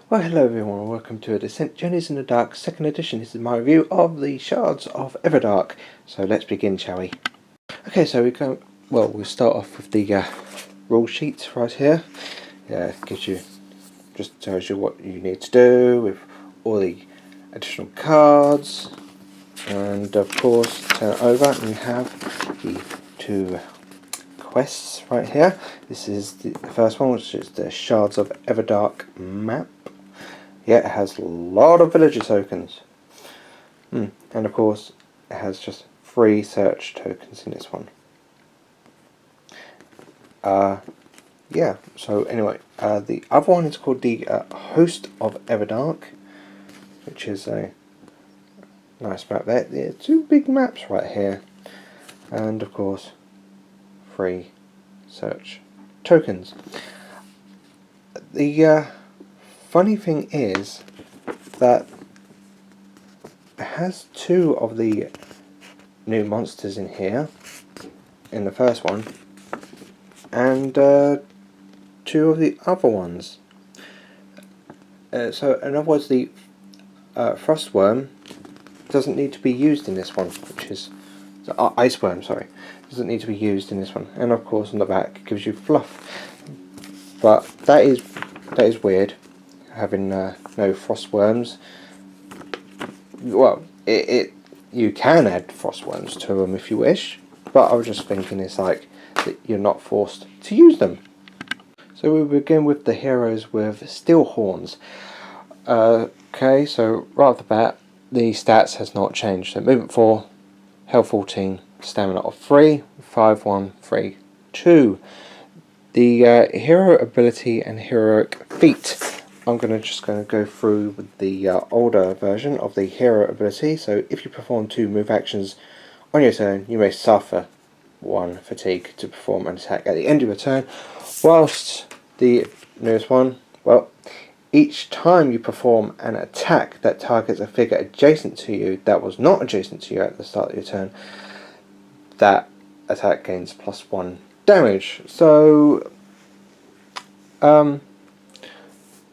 Well, hello everyone, and welcome to a Descent Journeys in the Dark second edition. This is my review of the Shards of Everdark. So let's begin, shall we? Okay, so we'll start off with the rule sheet right here. Yeah, just tells you what you need to do with all the additional cards, and of course turn it over and you have the two quests right here. This is the first one, which is the Shards of Everdark map. Yeah, it has a lot of villager tokens. And of course, it has just 3 search tokens in this one. Yeah, so anyway, the other one is called the Host of Everdark, which is a nice map there. There are 2 big maps right here. And of course, 3 search tokens. The funny thing is that it has 2 of the new monsters in here, in the first one, and 2 of the other ones. So in other words, the Frostworm doesn't need to be used in this one, which is the Iceworm, sorry, doesn't need to be used in this one. And of course on the back it gives you fluff, but that is weird, having no frostworms. Well, you can add frostworms to them if you wish, but I was just thinking it's like that you're not forced to use them. So we begin with the heroes with Steelhorns. Okay, so right off the bat, the stats has not changed. So movement 4, health 14, stamina of 3, 5, 1, 3, 2. The hero ability and heroic feat. I'm just going to go through with the older version of the hero ability. So if you perform 2 move actions on your turn, you may suffer 1 fatigue to perform an attack at the end of your turn. Whilst the newest one, well, each time you perform an attack that targets a figure adjacent to you that was not adjacent to you at the start of your turn, that attack gains +1 damage. So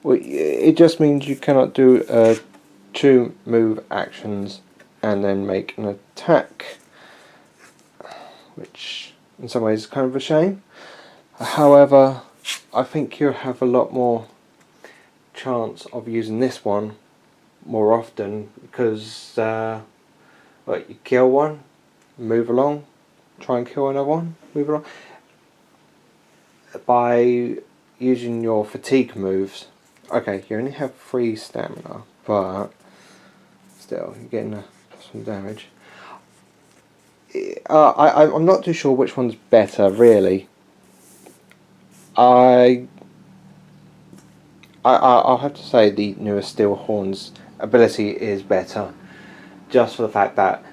it just means you cannot do 2 move actions and then make an attack, which in some ways is kind of a shame. However, I think you'll have a lot more chance of using this one more often, because well, you kill one, move along, try and kill another one, move along. By using your fatigue moves, okay, you only have 3 stamina, but still, you're getting some damage. I'm not too sure which one's better, really. I'll have to say the newest Steelhorns ability is better, just for the fact that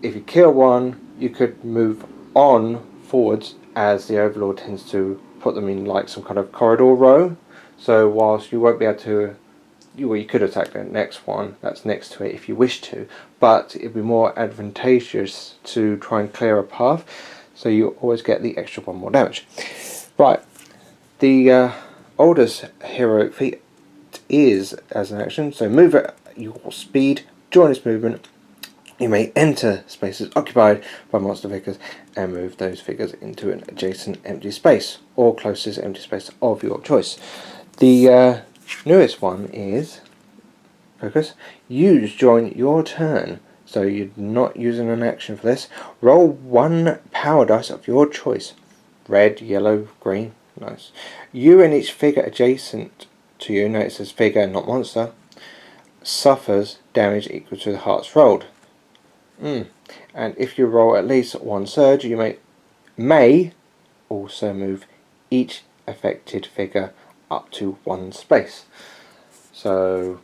if you kill one, you could move on forwards, as the Overlord tends to put them in like some kind of corridor row. So whilst you won't be able to, you could attack the next one that's next to it if you wish to, but it'd be more advantageous to try and clear a path, so you always get the extra 1 more damage. Right, the oldest heroic feat is as an action, so move at your speed, join its movement. You may enter spaces occupied by monster figures and move those figures into an adjacent empty space or closest empty space of your choice. The newest one is focus. Use during your turn, so you're not using an action for this. Roll 1 power dice of your choice. Red, yellow, green. Nice. You and each figure adjacent to you, note it says figure, not monster, suffers damage equal to the hearts rolled. And if you roll at least 1 surge, you may also move each affected figure up to 1 space. So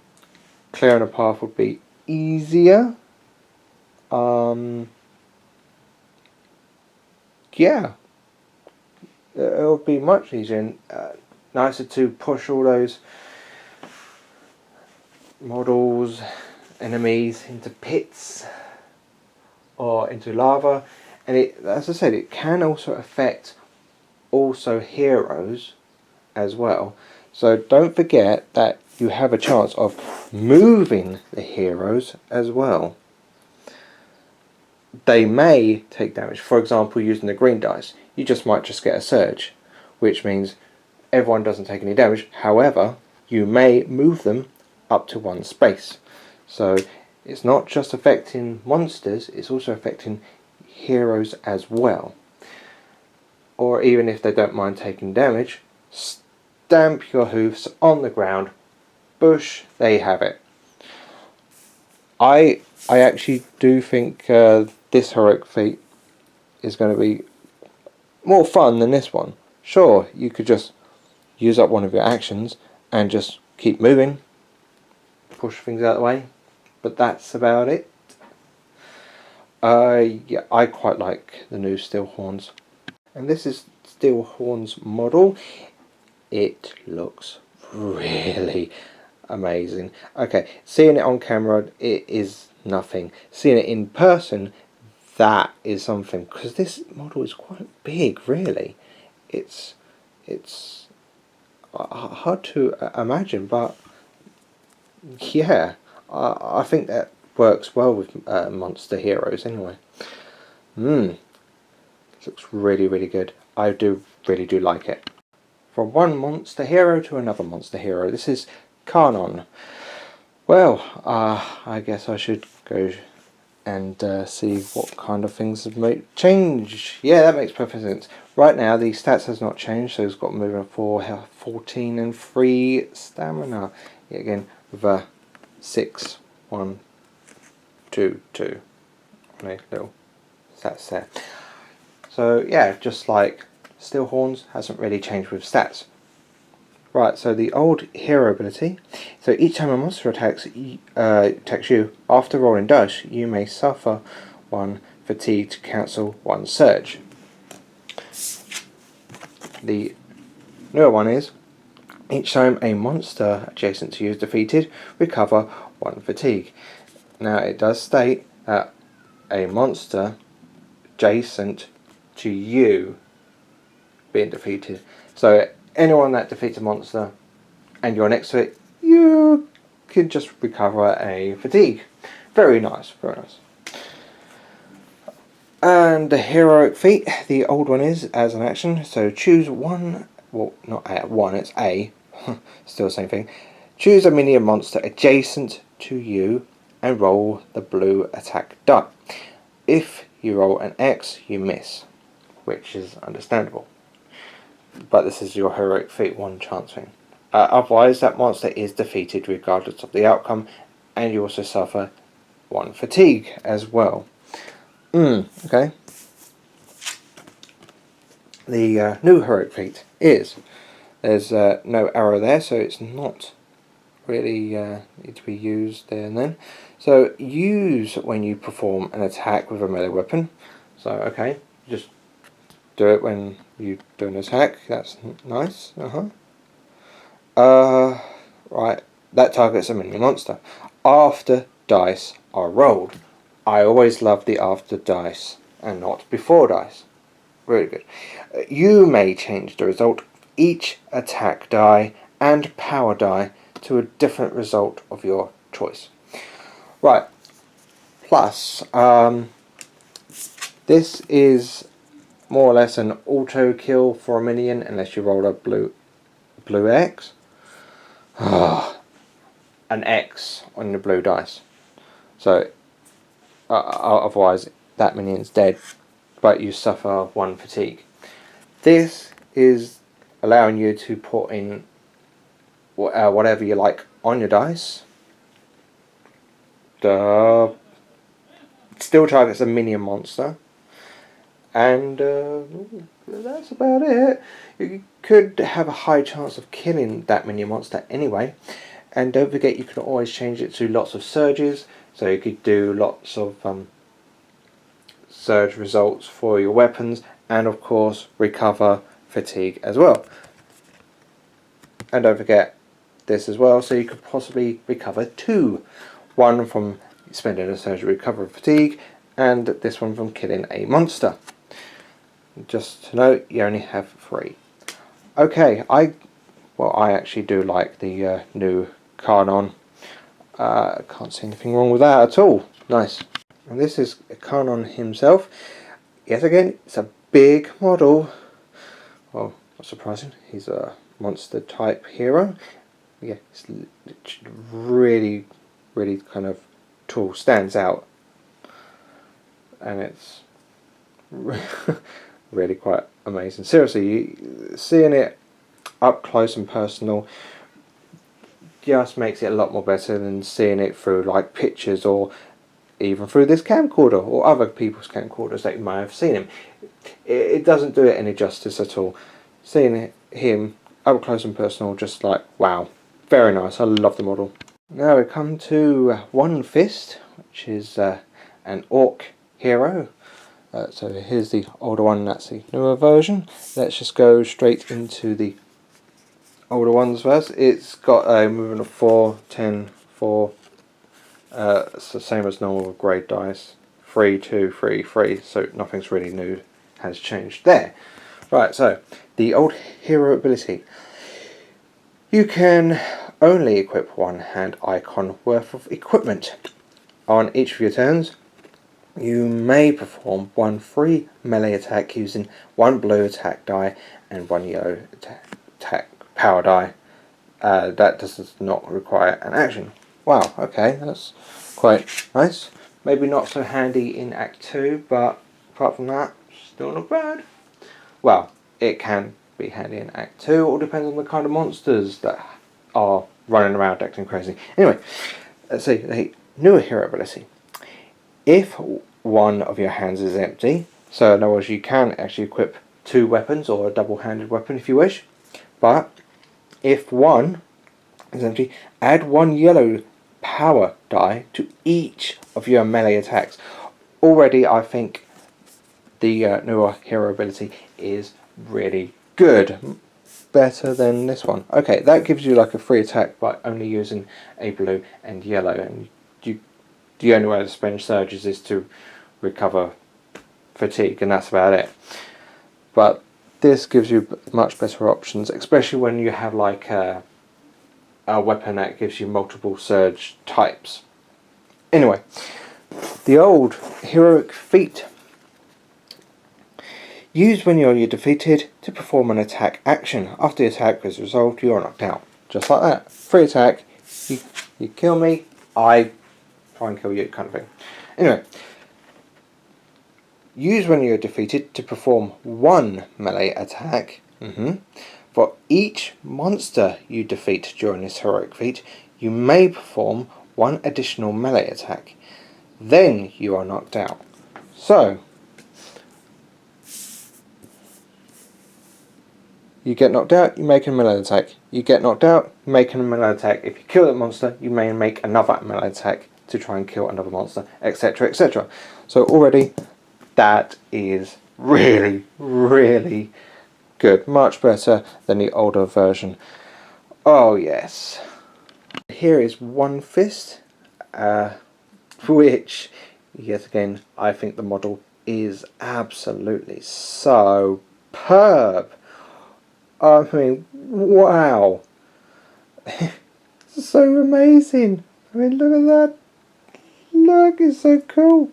clearing a path would be easier. Yeah, it would be much easier and nicer to push all those models, enemies into pits or into lava. And it, as I said, it can also affect heroes as well. So don't forget that you have a chance of moving the heroes as well. They may take damage. For example, using the green dice, you might just get a surge, which means everyone doesn't take any damage. However, you may move them up to one space. So it's not just affecting monsters, it's also affecting heroes as well. Or even if they don't mind taking damage, stamp your hoofs on the ground, bush, there you have it. I actually do think this heroic feat is going to be more fun than this one. Sure, you could just use up one of your actions and just keep moving, push things out of the way, but that's about it. Yeah, I quite like the new Steelhorns. And this is Steelhorns model. It looks really amazing. Okay, seeing it on camera, it is nothing. Seeing it in person, that is something, because this model is quite big, really. It's hard to imagine, but yeah, I think that works well with monster heroes anyway. It looks really, really good. I really do like it. From one monster hero to another monster hero. This is Kanon. Well, I guess I should go and see what kind of things have made change. Yeah, that makes perfect sense. Right now, the stats has not changed, so it's got movement 4, 14, and 3 stamina. Yeah, again, with a 6, 1, 2, 2. Okay, little stats there. So yeah, just like Steelhorns, hasn't really changed with stats. Right, so the old hero ability. So each time a monster attacks you, after rolling dice, you may suffer 1 fatigue to cancel 1 surge. The newer one is, each time a monster adjacent to you is defeated, recover 1 fatigue. Now it does state that a monster adjacent to you being defeated. So anyone that defeats a monster and you're next to it, you can just recover a fatigue. Very nice, very nice. And the heroic feat, the old one is as an action. So choose one, well, not a one, it's a, still the same thing. Choose a minion monster adjacent to you and roll the blue attack die. If you roll an X, you miss, which is understandable. But this is your heroic feat, 1 chance thing. Otherwise, that monster is defeated regardless of the outcome, and you also suffer 1 fatigue as well. Okay. The new heroic feat is, there's no arrow there, so it's not really need to be used there and then. So use when you perform an attack with a melee weapon. So okay, just do it when you do an attack. That's nice. Right, that targets a minion monster after dice are rolled. I always love the after dice and not before dice. Really good. You may change the result of each attack die and power die to a different result of your choice. Right. Plus, this is more or less an auto kill for a minion unless you roll a blue X. An X on the blue dice. So otherwise that minion's dead, but you suffer 1 fatigue. This is allowing you to put in whatever you like on your dice. Still targets a minion monster. And that's about it. You could have a high chance of killing that minion monster anyway. And don't forget, you can always change it to lots of surges. So you could do lots of surge results for your weapons. And of course, recover fatigue as well. And don't forget this as well. So you could possibly recover 2. 1 from spending a surge to recover fatigue. And this one from killing a monster. Just to note, you only have 3. Okay, I actually do like the new Kanon. Can't see anything wrong with that at all. Nice. And this is Kanon himself. Yet again, it's a big model. Well, not surprising. He's a monster type hero. Yeah, it's really, really kind of tall. Stands out. And it's really quite amazing. Seriously, seeing it up close and personal just makes it a lot more better than seeing it through like pictures or even through this camcorder or other people's camcorders that you might have seen him. It doesn't do it any justice at all. Seeing him up close and personal, just like wow, very nice. I love the model. Now we come to One Fist, which is an orc hero. So here's the older one, that's the newer version. Let's just go straight into the older ones first. It's got a movement of 4, 10, 4. It's the same as normal with grade dice. 3, 2, 3, 3. So nothing's really new has changed there. Right, so the old hero ability. You can only equip one hand icon worth of equipment. On each of your turns, you may perform one free melee attack using one blue attack die and one yellow attack power die. That does not require an action. Wow, okay, that's quite nice. Maybe not so handy in Act 2, but apart from that, still not bad. Well, it can be handy in Act 2, it all depends on the kind of monsters that are running around acting crazy. Anyway, let's see, the newer hero ability. If one of your hands is empty, so in other words you can actually equip 2 weapons or a double-handed weapon if you wish, but if one is empty, add 1 yellow power die to each of your melee attacks. Already I think the newer hero ability is really good. Better than this one. Okay, that gives you like a free attack by only using a blue and yellow, and the only way to spend surges is to recover fatigue, and that's about it. But this gives you much better options, especially when you have like a weapon that gives you multiple surge types. Anyway, the old heroic feat. Used when you're defeated to perform an attack action. After the attack is resolved, you are knocked out. Just like that. Free attack. You kill me, I try and kill you, kind of thing. Anyway, use when you're defeated to perform 1 melee attack. For each monster you defeat during this heroic feat, you may perform 1 additional melee attack. Then you are knocked out. So, you get knocked out, you make a melee attack. You get knocked out, you make a melee attack. If you kill that monster, you may make another melee attack to try and kill another monster, etc, etc. So already, that is really, really good. Much better than the older version. Oh yes. Here is One Fist, which, yet again, I think the model is absolutely superb. I mean, wow. It's so amazing. I mean, look at that. Look, it's so cool.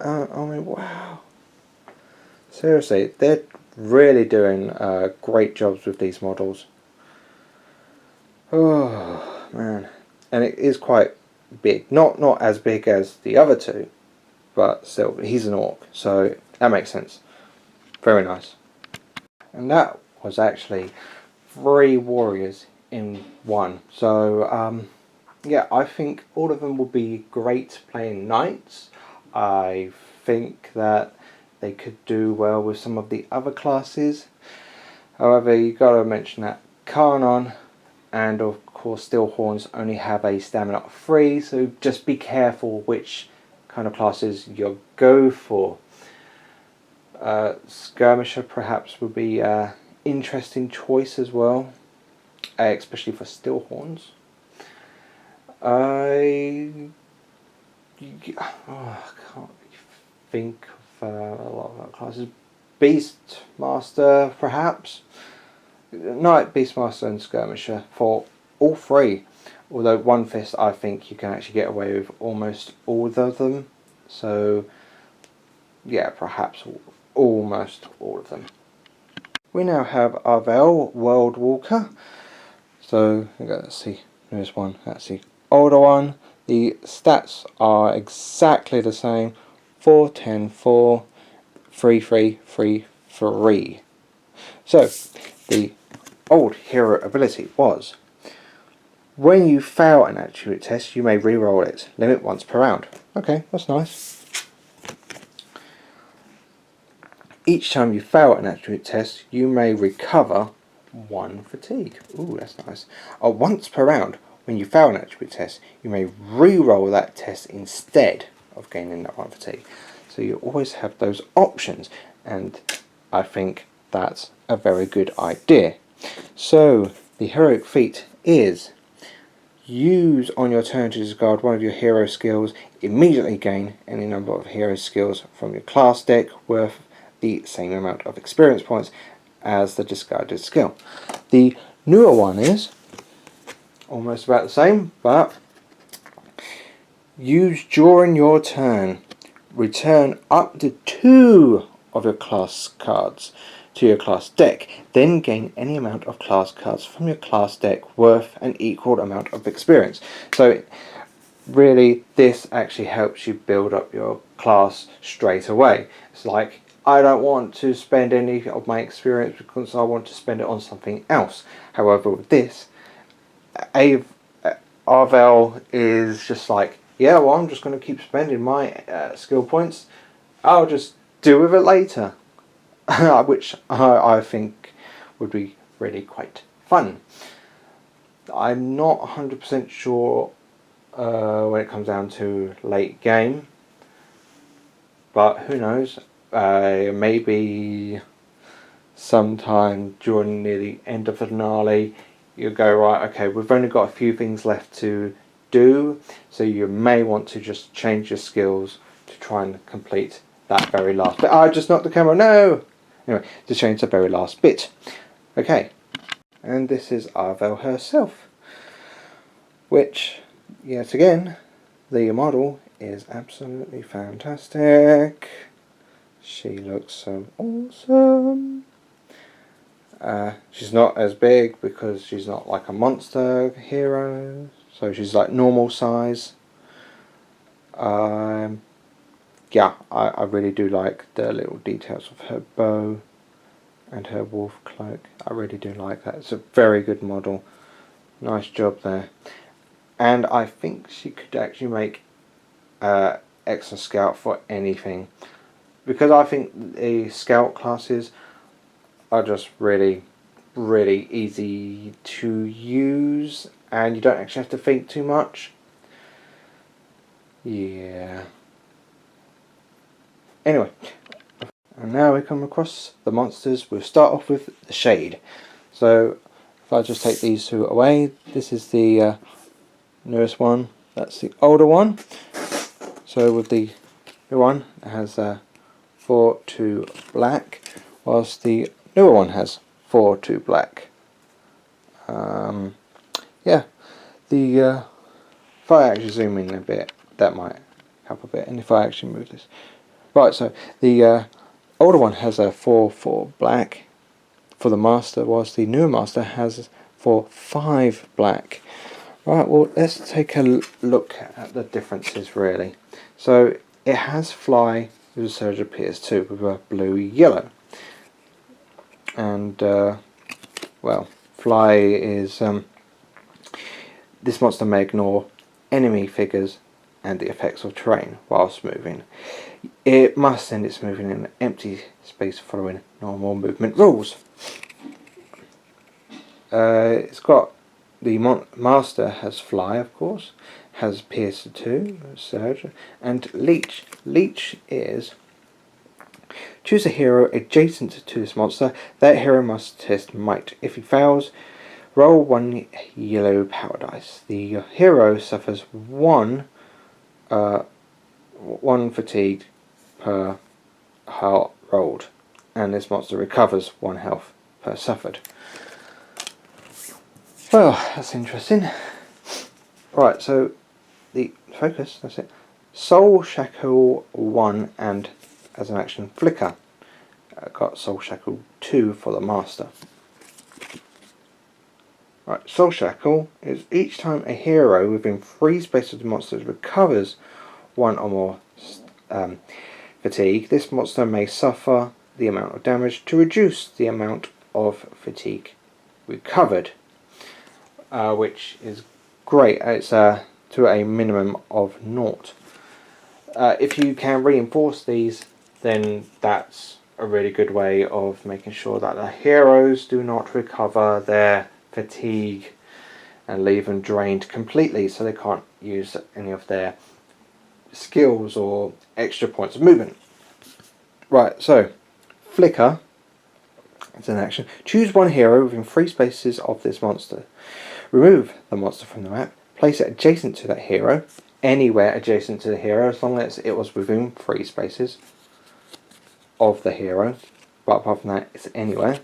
I mean, wow. Seriously, they're really doing great jobs with these models. Oh, man. And it is quite big. Not as big as the other two, but still, he's an orc, so that makes sense. Very nice. And that was actually 3 warriors in 1. So, yeah, I think all of them would be great playing knights. I think that they could do well with some of the other classes. However, you got to mention that Kanon and of course Steelhorns only have a stamina of 3, so just be careful which kind of classes you go for. Skirmisher perhaps would be an interesting choice as well, especially for Steelhorns. I can't think of a lot of other classes. Beastmaster perhaps. Knight, Beastmaster and Skirmisher for all 3. Although one fist, I think you can actually get away with almost all of them. So yeah, perhaps almost all of them. We now have Arva, World Walker. So let's see, there's one. That's the older one. The stats are exactly the same: 4, 10, 4, 3, 3, 3, 3. So the old hero ability was: when you fail an attribute test, you may reroll it. Limit once per round. Okay, that's nice. Each time you fail an attribute test, you may recover 1 fatigue. Ooh, that's nice. Once per round, when you fail an attribute test, you may re-roll that test instead of gaining that 1 fatigue. So you always have those options, and I think that's a very good idea. So the heroic feat is: use on your turn to discard one of your hero skills, immediately gain any number of hero skills from your class deck worth the same amount of experience points as the discarded skill. The newer one is almost about the same, but use during your turn. Return up to 2 of your class cards to your class deck, then gain any amount of class cards from your class deck worth an equal amount of experience. So really, this actually helps you build up your class straight away. It's like, I don't want to spend any of my experience because I want to spend it on something else. However, with this, Arvel is just like, yeah, well, I'm just going to keep spending my skill points. I'll just deal with it later. Which I think would be really quite fun. I'm not 100% sure when it comes down to late game, but who knows, maybe sometime during near the end of the finale you go, right, okay, we've only got a few things left to do, so you may want to just change your skills to try and complete that very last bit. I just knocked the camera, no! Anyway, to change the very last bit. Okay, and this is Arvel herself, which, yet again, the model is absolutely fantastic. She looks so awesome. She's not as big because she's not like a monster hero, so she's like normal size. Yeah, I really do like the little details of her bow and her wolf cloak. I really do like that. It's a very good model. Nice job there. And I think she could actually make Extra Scout for anything, because I think the Scout classes are just really easy to use and you don't actually have to think too much. Yeah. Anyway, and now we come across the monsters. We'll start off with the Shade. So if I just take these two away, this is the newest one, that's the older one. So with the new one, it has 4-2 black, whilst the newer one has 4-2 black. Yeah, if I actually zoom in a bit, that might help a bit, and if I actually move this. Right, so the older one has a 4-4 black for the master, whilst the newer master has 4-5 black. Right, well, let's take a look at the differences really. So it has Fly with a Surge of PS2 with a blue-yellow. And, well, Fly is, this monster may ignore enemy figures and the effects of terrain whilst moving. It must send its moving in an empty space following normal movement rules. It's got the Master has Fly, of course, has PS2, Surge, and Leech. Leech is: choose a hero adjacent to this monster. That hero must test Might. If he fails, roll 1 yellow power dice. The hero suffers 1 fatigue per heart rolled, and this monster recovers 1 health per suffered. Well, that's interesting. Right, so the focus, that's it. Soul Shackle 1 and as an action Flicker. Got Soul Shackle 2 for the Master. Right, Soul Shackle is each time a hero within 3 spaces of the monster recovers 1 or more fatigue, this monster may suffer the amount of damage to reduce the amount of fatigue recovered, which is great. It's to a minimum of 0. If you can reinforce these, then that's a really good way of making sure that the heroes do not recover their fatigue and leave them drained completely, so they can't use any of their skills or extra points of movement. Right, so Flicker is an action. Choose 1 hero within 3 spaces of this monster. Remove the monster from the map. Place it adjacent to that hero. Anywhere adjacent to the hero, as long as it was within 3 spaces of the hero. But apart from that, it's anywhere.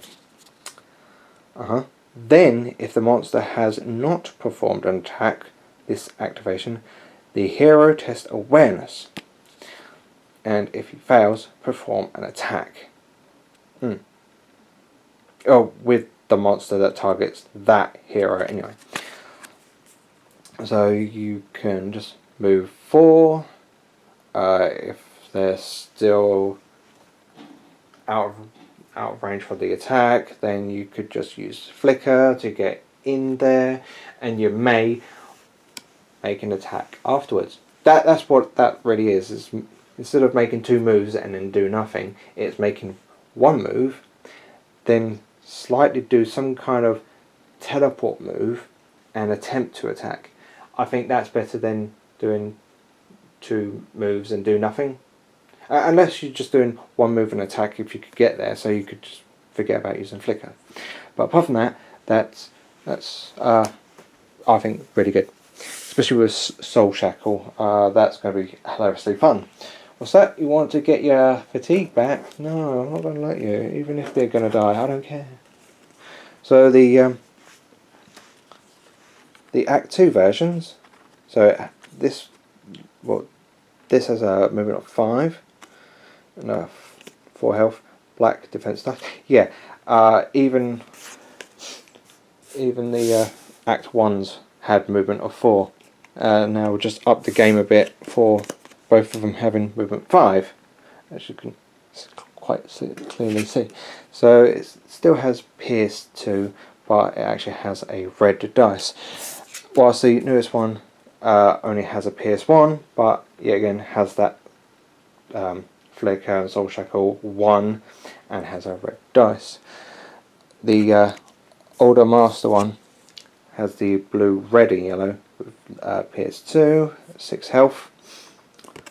Then, if the monster has not performed an attack, this activation, the hero tests awareness. And if he fails, perform an attack. Oh, with the monster that targets that hero anyway. So you can just move 4. If they're still out of range for the attack, then you could just use Flicker to get in there, and you may make an attack afterwards. That's what that really is instead of making 2 moves and then do nothing, it's making 1 move, then slightly do some kind of teleport move and attempt to attack. I think that's better than doing 2 moves and do nothing. Unless you're just doing 1 move and attack, if you could get there, so you could just forget about using Flicker. But apart from that, that's I think really good, especially with Soul Shackle. That's going to be hilariously fun. What's that? You want to get your fatigue back? No, I'm not going to let you. Even if they're going to die, I don't care. So the Act 2 versions. So this has a movement of 5. No, 4 health, black defense stuff. Yeah, even the Act 1s had movement of 4. Now we'll just up the game a bit for both of them having movement 5, as you can quite clearly see. So it still has Pierce 2, but it actually has a red dice. Whilst the newest one only has a Pierce 1, but yet again has that Flicker and Soul Shackle 1 and has a red dice. The older Master one has the blue, red and yellow with PS2, 6 health.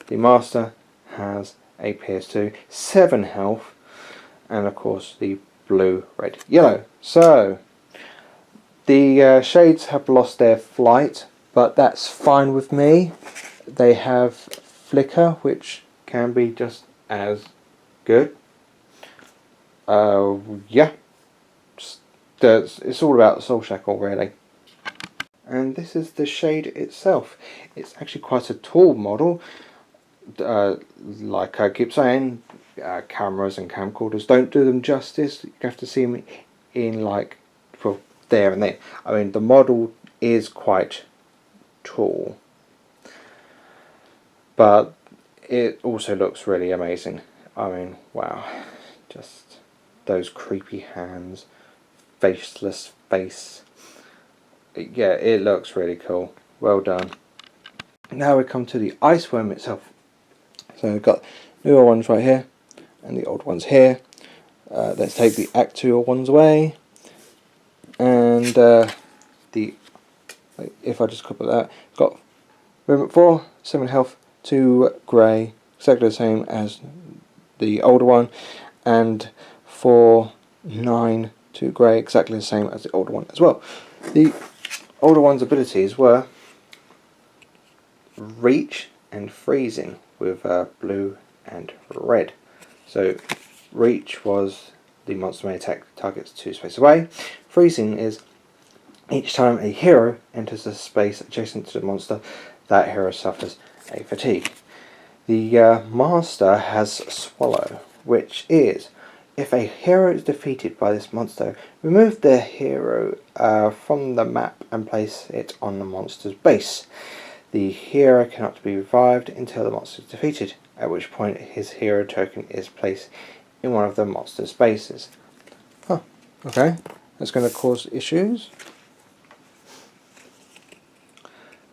The Master has a PS2, 7 health, and of course the blue, red, yellow. So the shades have lost their flight, but that's fine with me. They have Flicker, which can be just as good. Yeah, it's all about the Soul Shackle really. And this is the shade itself. It's actually quite a tall model. Like I keep saying, cameras and camcorders don't do them justice. You have to see them in like, well, there and there. I mean, the model is quite tall, but it also looks really amazing. I mean, wow, just those creepy hands, faceless face. Yeah, it looks really cool. Well done. Now we come to the Iceworm itself. So we've got newer ones right here and the old ones here. Let's take the Act 2 ones away, and if I just copy that, got movement 4, 7 health, 2 grey, exactly the same as the older one, and 4, 9, 2 grey, exactly the same as the older one as well. The older one's abilities were reach and freezing with blue and red. So reach was the monster may attack targets 2 spaces away. Freezing is Each time a hero enters a space adjacent to the monster, that hero suffers a fatigue. The master has Swallow, which is, if a hero is defeated by this monster, remove the hero from the map and place it on the monster's base. The hero cannot be revived until the monster is defeated, at which point his hero token is placed in one of the monster's bases. Huh, okay, that's going to cause issues.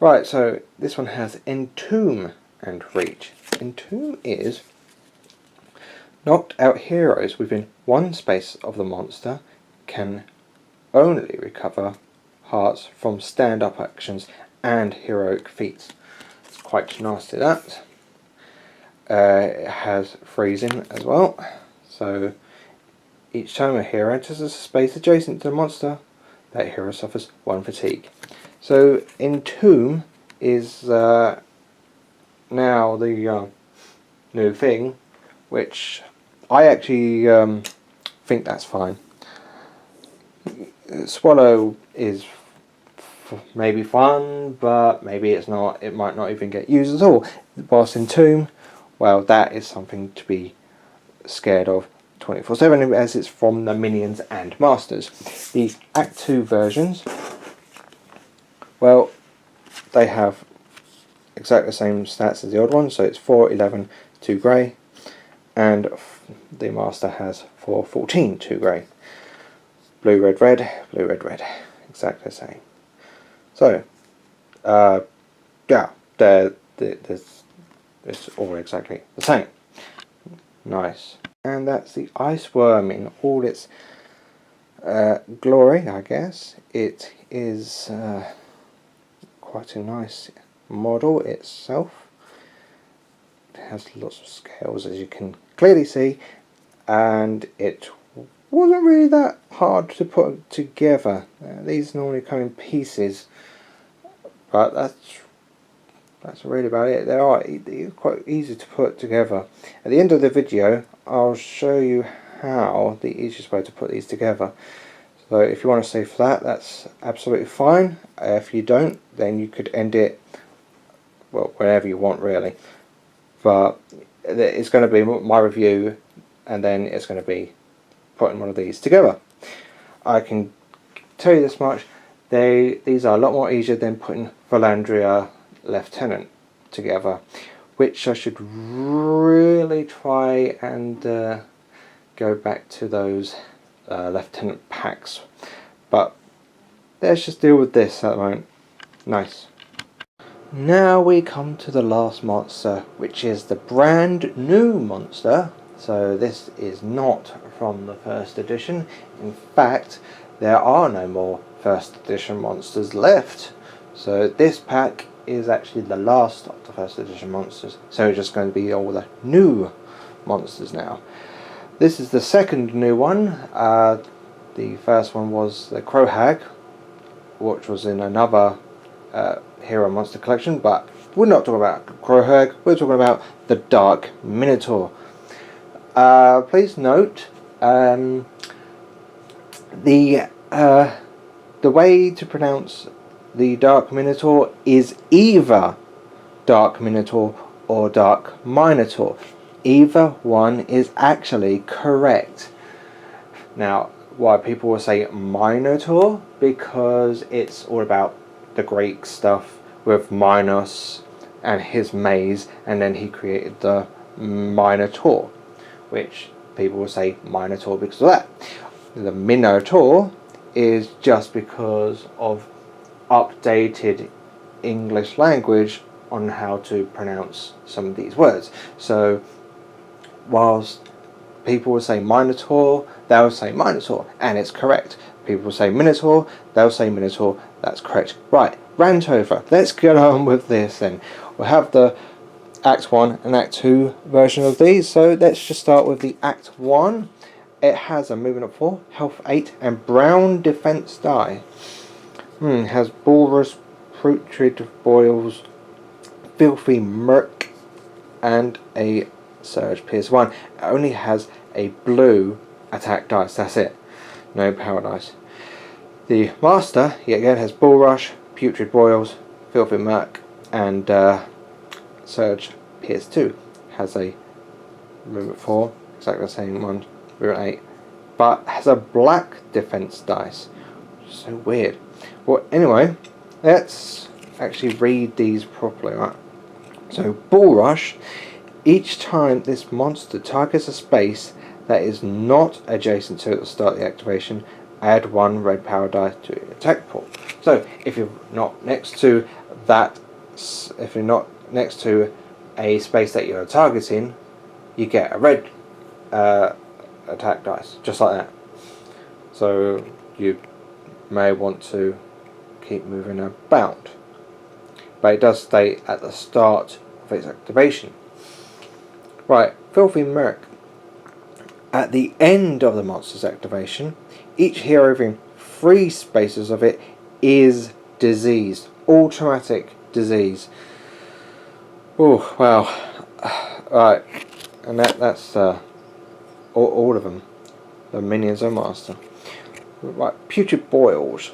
Right, so this one has Entomb and Reach. Entomb is knocked out heroes within one space of the monster can only recover hearts from stand-up actions and heroic feats. It's quite nasty, that. It has freezing as well, so each time a hero enters a space adjacent to the monster, that hero suffers 1 fatigue. So Entomb is now the new thing, which I actually think that's fine. Swallow is maybe fun, but maybe it's not. It might not even get used at all. Whilst Entomb, well, that is something to be scared of 24/7, as it's from the minions and masters. The Act 2 versions, well, they have exactly the same stats as the old one, so it's 4/11, 2 grey, and the master has 4/14, 2 grey. Blue, red, red, blue, red, red, exactly the same. So, yeah, it's all exactly the same. Nice. And that's the Iceworm in all its glory, I guess. It is quite a nice model itself. It has lots of scales, as you can clearly see, and it wasn't really that hard to put together. These normally come in pieces, but that's really about it. They're quite easy to put together. At the end of the video, I'll show you how the easiest way to put these together. So if you want to stay for that, that's absolutely fine. If you don't, then you could end it, well, wherever you want really. But it's going to be my review, and then it's going to be putting one of these together. I can tell you this much, these are a lot more easier than putting Valandria Lieutenant together, which I should really try and go back to those Lieutenant packs, but let's just deal with this at the moment. Nice. Now we come to the last monster, which is the brand new monster. So this is not from the first edition. In fact, there are no more first edition monsters left. So this pack is actually the last of the first edition monsters. So it's just going to be all the new monsters now. This is the second new one. The first one was the Crowhag, which was in another Hero Monster collection, but we're not talking about Crowhag, we're talking about the Dark Minotaur. Please note, the way to pronounce the Dark Minotaur is either Dark Minotaur or Dark Minotaur. Either one is actually correct. Now, why people will say Minotaur? Because it's all about the Greek stuff with Minos and his maze, and then he created the Minotaur, which people will say Minotaur because of that. The Minotaur is just because of updated English language on how to pronounce some of these words. So whilst people will say Minotaur, they'll say Minotaur, and it's correct. People will say Minotaur, they'll say Minotaur, that's correct. Right, rant over. Let's get on with this then. We'll have the Act 1 and Act 2 version of these. So let's just start with the Act 1. It has a movement of 4, health 8, and brown defense die. Has Bulrus, Putrid Boils, Filthy Murk, and a Surge Pierce 1. It only has a blue attack dice, that's it. No power dice. The Master, yet again, has Bull Rush, Putrid Boils, Filthy Murk, and Surge PS2 has a movement 4, exactly the same one, movement 8, but has a black defense dice. So weird. Well, anyway, let's actually read these properly, right? So, Bull Rush, each time this monster targets a space that is not adjacent to it at the start of the activation, add 1 red power die to your attack pool. So, if you're not next to that, if you're not next to a space that you're targeting, you get a red attack dice, just like that. So, you may want to keep moving about. But it does state at the start of its activation. Right, Filthy Merc. At the end of the monster's activation, each hero within 3 spaces of it is diseased. Automatic disease. Oh, wow. Right, and that's all of them. The minions are master. Right, Putrid Boils.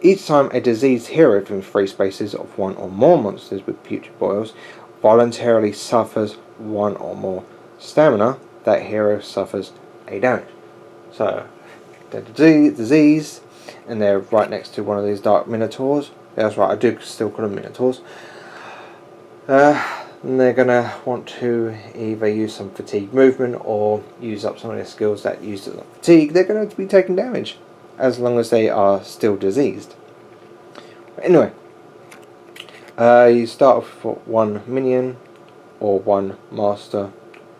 Each time a diseased hero within 3 spaces of 1 or more monsters with putrid boils voluntarily suffers 1 or more stamina, that hero suffers a damage. So, they're diseased, and they're right next to one of these dark Minotaurs. That's right, I do still call them Minotaurs. And they're going to want to either use some fatigue movement or use up some of their skills that use fatigue. They're going to be taking damage as long as they are still diseased. Anyway, you start off with 1 minion or 1 master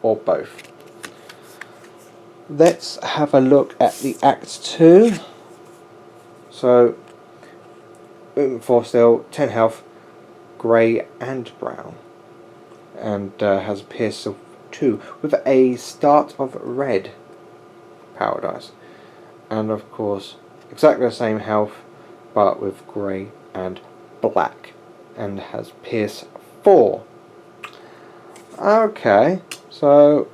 or both. Let's have a look at the Act 2. So, movement 4 still, 10 health, grey and brown, and has a pierce of 2 with a start of red power dice, and of course exactly the same health but with grey and black, and has pierce 4. Okay, so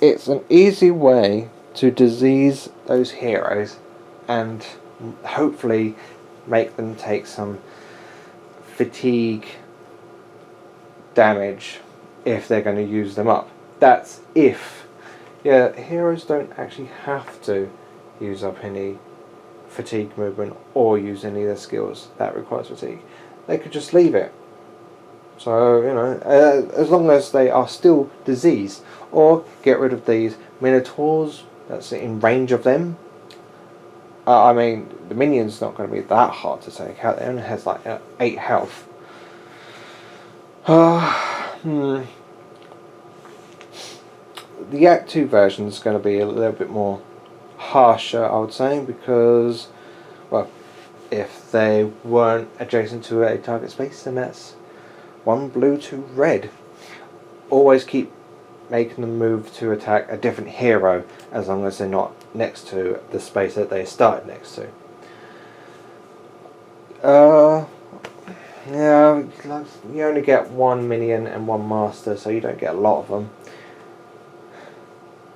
it's an easy way to disease those heroes and hopefully make them take some fatigue damage if they're going to use them up. That's if. Yeah, heroes don't actually have to use up any fatigue movement or use any of their skills that requires fatigue. They could just leave it. So, you know, as long as they are still diseased, or get rid of these Minotaurs that's in range of them. I mean, the minion's not going to be that hard to take out. It only has like 8 health. The Act 2 version is going to be a little bit more harsher, I would say, because, well, if they weren't adjacent to a target space, then that's 1 blue, 2 red. Always keep making them move to attack a different hero as long as they're not next to the space that they started next to. Yeah, you only get 1 minion and 1 master, so you don't get a lot of them.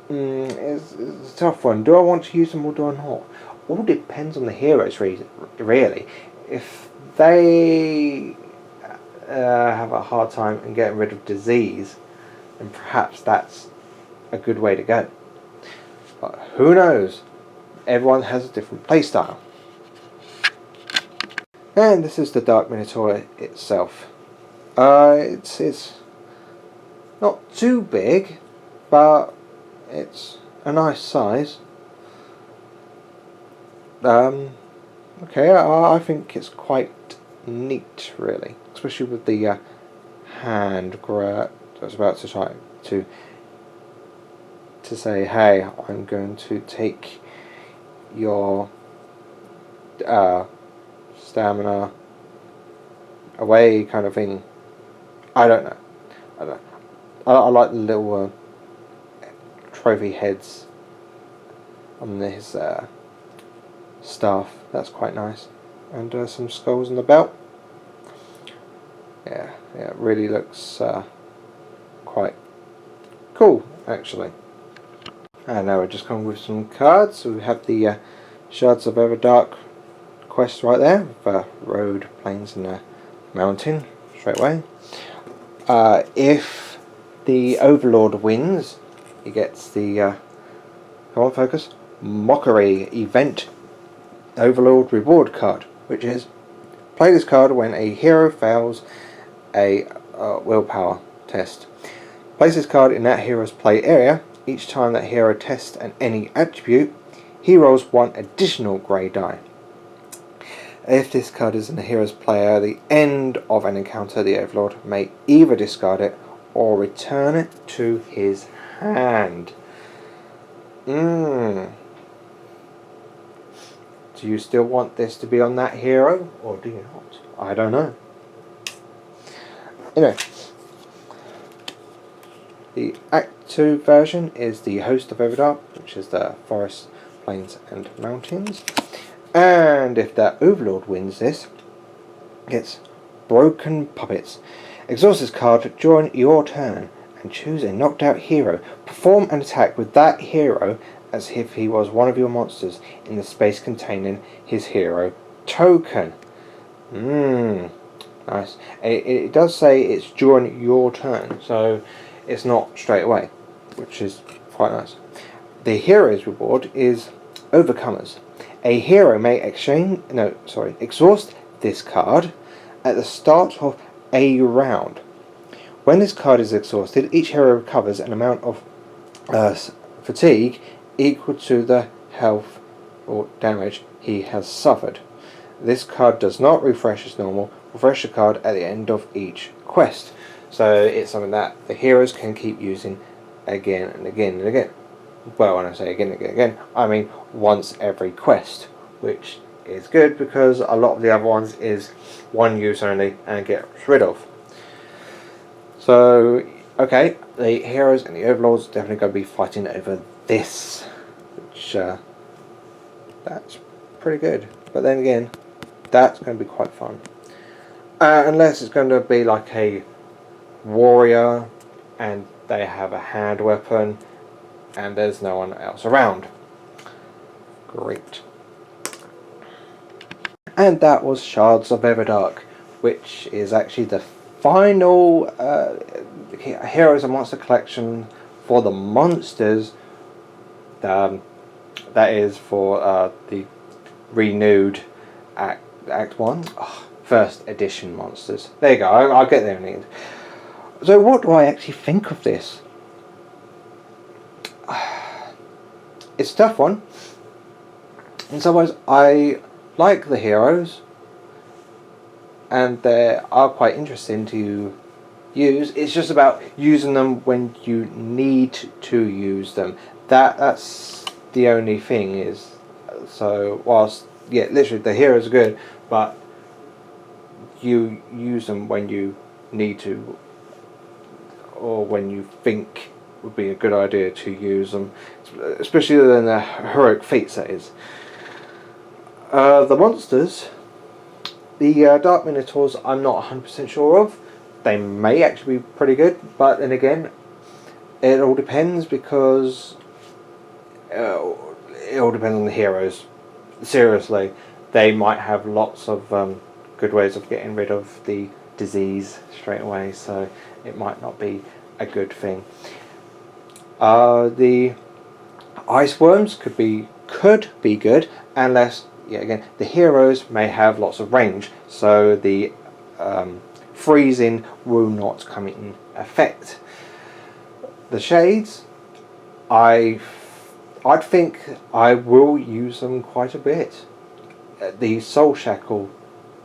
It's a tough one. Do I want to use them or do I not? All depends on the heroes, really. If they have a hard time in getting rid of disease, then perhaps that's a good way to go. But who knows? Everyone has a different playstyle. And this is the Dark Minotaur itself. It's not too big, but it's a nice size. Okay, I think it's quite neat, really, especially with the hand grab. I was about to try to say, hey, I'm going to take your stamina away, kind of thing. I don't know. I like the little trophy heads on his staff. That's quite nice, and some skulls on the belt. Yeah, it really looks quite cool, actually. And now we're just coming with some cards. So we have the Shards of Everdark quest right there, the road, plains and a mountain straight away. If the Overlord wins, he gets the come on, focus, Mockery Event Overlord Reward card, which is play this card when a hero fails a willpower test. Place this card in that hero's play area. Each time that hero tests any attribute, he rolls one additional grey die. If this card is in the hero's play area at the end of an encounter, the Overlord may either discard it or return it to his hand. Do you still want this to be on that hero, or do you not? I don't know. Anyway, the Act 2 version is the Host of Everdark, which is the forests, plains and mountains. And if that Overlord wins this, gets Broken Puppets. Exhaust this card during your turn and choose a knocked out hero. Perform an attack with that hero as if he was one of your monsters in the space containing his hero token. Nice. It does say it's during your turn, so it's not straight away, which is quite nice. The hero's reward is Overcomers. A hero may exhaust this card at the start of a round. When this card is exhausted, each hero recovers an amount of fatigue equal to the health or damage he has suffered. This card does not refresh as normal. Refresh the card at the end of each quest. So it's something that the heroes can keep using again and again and again. Well, when I say again and again and again, I mean once every quest, which is good because a lot of the other ones is one use only and get rid of. So, okay, the heroes and the overlords are definitely going to be fighting over this, which that's pretty good. But then again, that's going to be quite fun. Unless it's going to be like a warrior and they have a hand weapon and there's no one else around. Great. And that was Shards of Everdark, which is actually the final Heroes and Monster collection for the monsters. That is for the renewed Act 1. First edition monsters. There you go, I'll get there in the end. So what do I actually think of this? It's a tough one. In some ways I like the heroes and they are quite interesting to use. It's just about using them when you need to use them. That's the only thing is. So whilst literally the heroes are good, but you use them when you need to or when you think would be a good idea to use them, especially in the heroic feats, that is. The monsters, the Dark Minotaurs, I'm not 100% sure of. They may actually be pretty good, but then again, it all depends because it all depends on the heroes. Seriously, they might have lots of good ways of getting rid of the disease straight away, so it might not be a good thing. The Iceworms could be good, unless again the heroes may have lots of range, so the freezing will not come in effect. The Shades, I'd think I will use them quite a bit. The Soul Shackle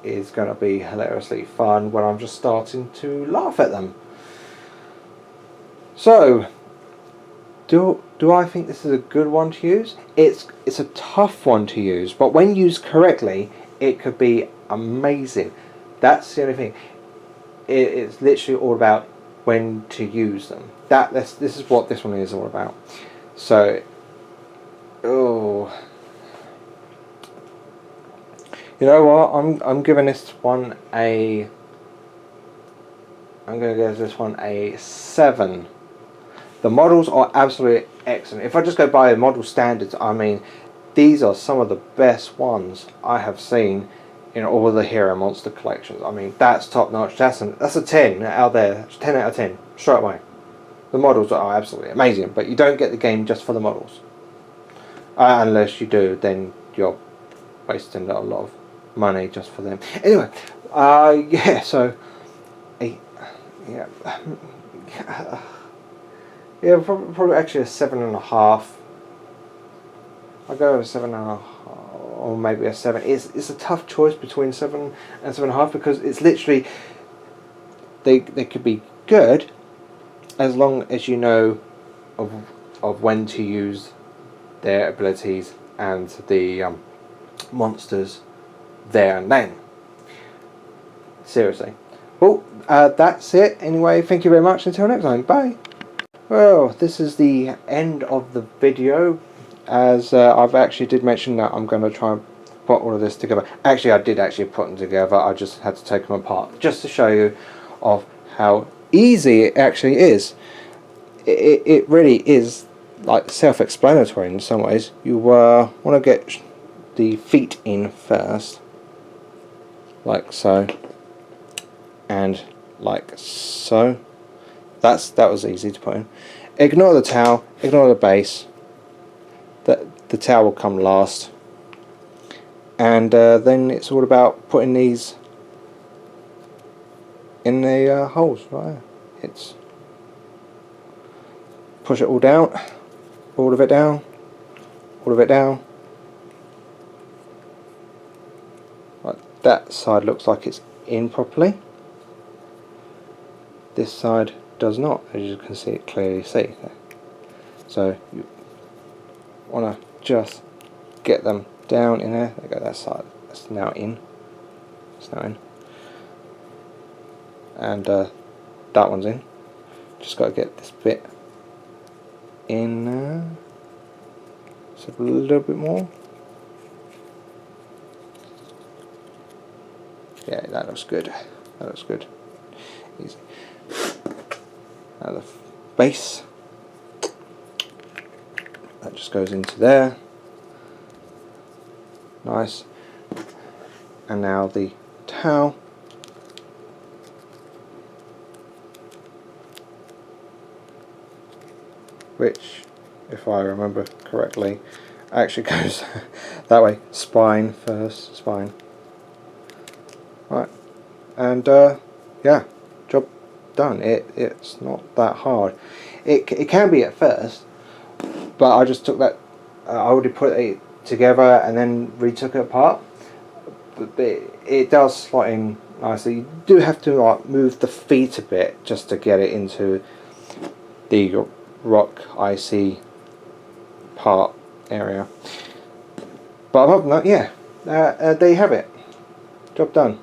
is going to be hilariously fun when I'm just starting to laugh at them. So, do I think this is a good one to use? It's a tough one to use, but when used correctly, it could be amazing. That's the only thing. It's literally all about when to use them. This is what this one is all about. So, you know what? I'm giving this one a. I'm going to give this one a 7. The models are absolutely excellent. If I just go by the model standards, I mean, these are some of the best ones I have seen in all the Hero Monster collections. I mean, that's top notch. That's a 10 out there. 10 out of 10 straight away. The models are absolutely amazing, but you don't get the game just for the models. Unless you do, then you're wasting a lot of money just for them. Anyway, yeah. So, yeah, yeah, probably actually a 7.5. I'll go with 7.5, or maybe a 7. It's a tough choice between 7 and 7.5 because it's literally they could be good as long as you know of when to use their abilities and the monsters there and then. Seriously. Well, that's it. Anyway, thank you very much. Until next time. Bye. Well, this is the end of the video. As I've actually did mention that I'm going to try and put all of this together. Actually, I did actually put them together. I just had to take them apart just to show you of how easy it actually is. It really is like self-explanatory in some ways. You want to get the feet in first, like so, and like so. That was easy to put in. Ignore the tail. Ignore the base. The tail will come last, and then it's all about putting these in the holes right there. It's push it all down, all of it down, all of it down. Like that side looks like it's in properly. This side does not, as you can see, clearly see. So you want to just get them down in there. There you go, that side. That's now in. It's now in. And that one's in. Just got to get this bit in there. Just a little bit more. Yeah, that looks good. That looks good. Easy. Now the base. That just goes into there. Nice. And now the towel. Which, if I remember correctly, actually goes that way. Spine first, spine. Right. And yeah, job done. It's not that hard. It can be at first, but I just took that. I already put it together and then retook it apart. But it does slot in nicely. You do have to like move the feet a bit just to get it into the rock icy part area. But apart from that, yeah, there you have it. Job done.